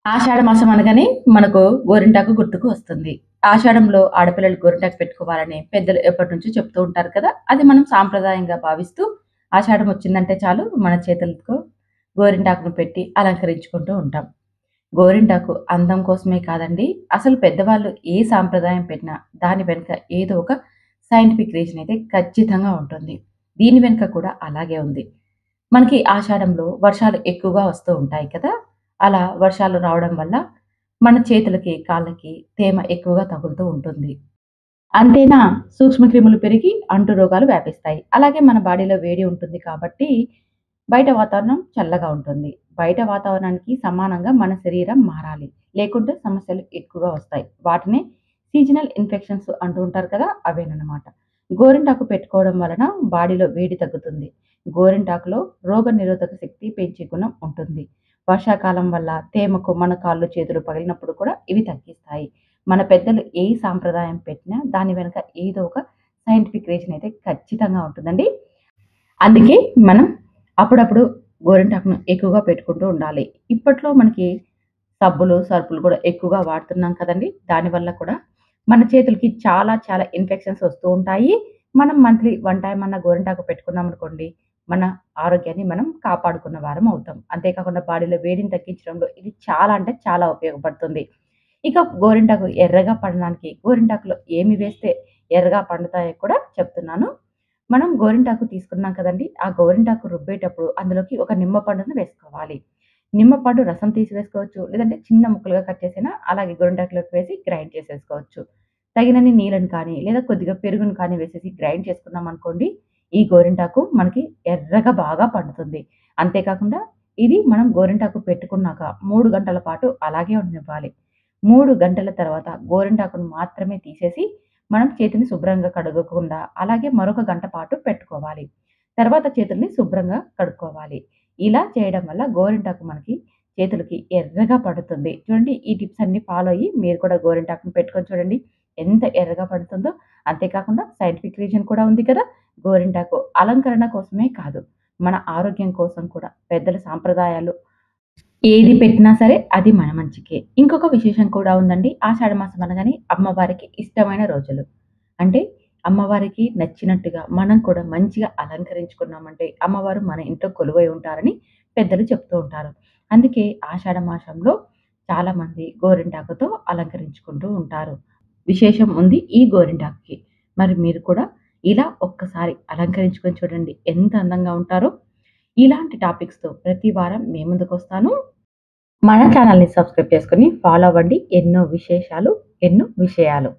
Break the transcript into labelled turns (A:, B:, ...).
A: ఆషాఢ మాసం అనగానే మనకు గోరింటాకు గుర్తుకు వస్తుంది. ఆషాఢంలో ఆడపిల్లలు గోరింటాకు పెట్టుకోవాలని పెద్దలు ఎప్పటినుంచో చెప్తూ ఉంటారు కదా! అది మనం సాంప్రదాయంగా భావిస్తూ ఆషాఢం వచ్చిందంటే చాలు మన చేతులతో గోరింటాకును పెట్టి అలంకరించుకుంటూ ఉంటాం. గోరింటాకు అందం కోసమే కాదండి, అసలు పెద్దవాళ్ళు ఏ సాంప్రదాయం పెట్టినా దాని వెనుక ఏదో ఒక సైంటిఫిక్ రీజన్ అయితే ఖచ్చితంగా ఉంటుంది. దీని వెనుక కూడా అలాగే ఉంది. మనకి ఆషాఢంలో వర్షాలు ఎక్కువగా వస్తూ ఉంటాయి కదా! అలా వర్షాలు రావడం వల్ల మన చేతులకి, కాళ్ళకి తేమ ఎక్కువగా తగులుతూ ఉంటుంది. అంతేనా సూక్ష్మక్రిములు పెరిగి అంటు రోగాలు వ్యాపిస్తాయి. అలాగే మన బాడీలో వేడి ఉంటుంది కాబట్టి బయట వాతావరణం చల్లగా ఉంటుంది. బయట వాతావరణానికి సమానంగా మన శరీరం మారాలి. లేకుంటే సమస్యలు ఎక్కువగా వస్తాయి. వాటినే సీజనల్ ఇన్ఫెక్షన్స్ అంటూ ఉంటారు కదా! అవేనన్నమాట. గోరింటాకు పెట్టుకోవడం వలన బాడీలో వేడి తగ్గుతుంది. గోరింటాకులో రోగనిరోధక శక్తి పెంచే గుణం ఉంటుంది. వర్షాకాలం వల్ల తేమకు మన కాళ్ళు, చేతులు పగిలినప్పుడు కూడా ఇవి తగ్గిస్తాయి. మన పెద్దలు ఏ సాంప్రదాయం పెట్టినా దాని వెనక ఏదో ఒక సైంటిఫిక్ రీజన్ అయితే ఖచ్చితంగా ఉంటుందండి. అందుకే మనం అప్పుడప్పుడు గోరింటాకును ఎక్కువగా పెట్టుకుంటూ ఉండాలి. ఇప్పట్లో మనకి సబ్బులు, సర్పులు కూడా ఎక్కువగా వాడుతున్నాం కదండీ! దానివల్ల కూడా మన చేతులకి చాలా చాలా ఇన్ఫెక్షన్స్ వస్తూ ఉంటాయి. మనం మంత్లీ వన్ టైమ్ అన్నా గోరింటాకు పెట్టుకున్నామనుకోండి, మన ఆరోగ్యాన్ని మనం కాపాడుకున్న వారం అవుతాం. అంతేకాకుండా బాడీలో వేడిని తగ్గించడంలో ఇది చాలా అంటే చాలా ఉపయోగపడుతుంది. ఇక గోరింటాకు ఎర్రగా పండడానికి గోరింటాకులో ఏమి వేస్తే ఎర్రగా పండుతాయో కూడా చెప్తున్నాను. మనం గోరింటాకు తీసుకున్నాం కదండీ! ఆ గోరింటాకు రుబ్బేటప్పుడు అందులోకి ఒక నిమ్మ పండును వేసుకోవాలి. నిమ్మ పండు రసం తీసి వేసుకోవచ్చు. లేదంటే చిన్న ముక్కలుగా కట్ చేసైనా అలాగే గోరింటాకులోకి వేసి గ్రైండ్ చేసేసుకోవచ్చు. తగినన్ని నీళ్ళని కానీ, లేదా కొద్దిగా పెరుగును కానీ వేసేసి గ్రైండ్ చేసుకున్నామనుకోండి, ఈ గోరింటాకు మనకి ఎర్రగా బాగా పండుతుంది. అంతేకాకుండా ఇది మనం గోరింటాకు పెట్టుకున్నాక 3 గంటల పాటు అలాగే ఉండనివ్వాలి. 3 గంటల తర్వాత గోరింటాకును మాత్రమే తీసేసి మనం చేతిని శుభ్రంగా కడగకుండా అలాగే మరొక గంట పాటు పెట్టుకోవాలి. తర్వాత చేతుల్ని శుభ్రంగా కడుక్కోవాలి. ఇలా చేయడం వల్ల గోరింటాకు మనకి చేతులకి ఎర్రగా పడుతుంది. చూడండి ఈ టిప్స్ అన్నీ ఫాలో అయ్యి మీరు కూడా గోరింటాకుని పెట్టుకొని చూడండి. ఎంత ఎర్రగా పడుతుందో. అంతేకాకుండా సైంటిఫిక్ రీజన్ కూడా ఉంది కదా! గోరింటాకు అలంకరణ కోసమే కాదు, మన ఆరోగ్యం కోసం కూడా పెద్దల సాంప్రదాయాలు ఏది పెట్టినా సరే అది మన మంచికే. ఇంకొక విశేషం కూడా ఉందండి. ఆషాఢ మాసం అనగానే అమ్మవారికి ఇష్టమైన రోజులు. అంటే అమ్మవారికి నచ్చినట్టుగా మనం కూడా మంచిగా అలంకరించుకున్నామంటే అమ్మవారు మన ఇంట్లో కొలువై ఉంటారని పెద్దలు చెప్తూ ఉంటారు. అందుకే ఆషాఢ మాసంలో చాలామంది గోరింటాకుతో అలంకరించుకుంటూ ఉంటారు. విశేషం ఉంది ఈ గోరింటాకుకి. మరి మీరు కూడా ఇలా ఒక్కసారి అలంకరించుకొని చూడండి ఎంత అందంగా ఉంటారో. ఇలాంటి టాపిక్స్‌తో ప్రతి వారం మీ ముందుకొస్తాను. మన ఛానల్‌ని సబ్స్క్రైబ్ చేసుకొని ఫాలో అవ్వండి. ఎన్నో విశేషాలు, ఎన్నో విషయాలు.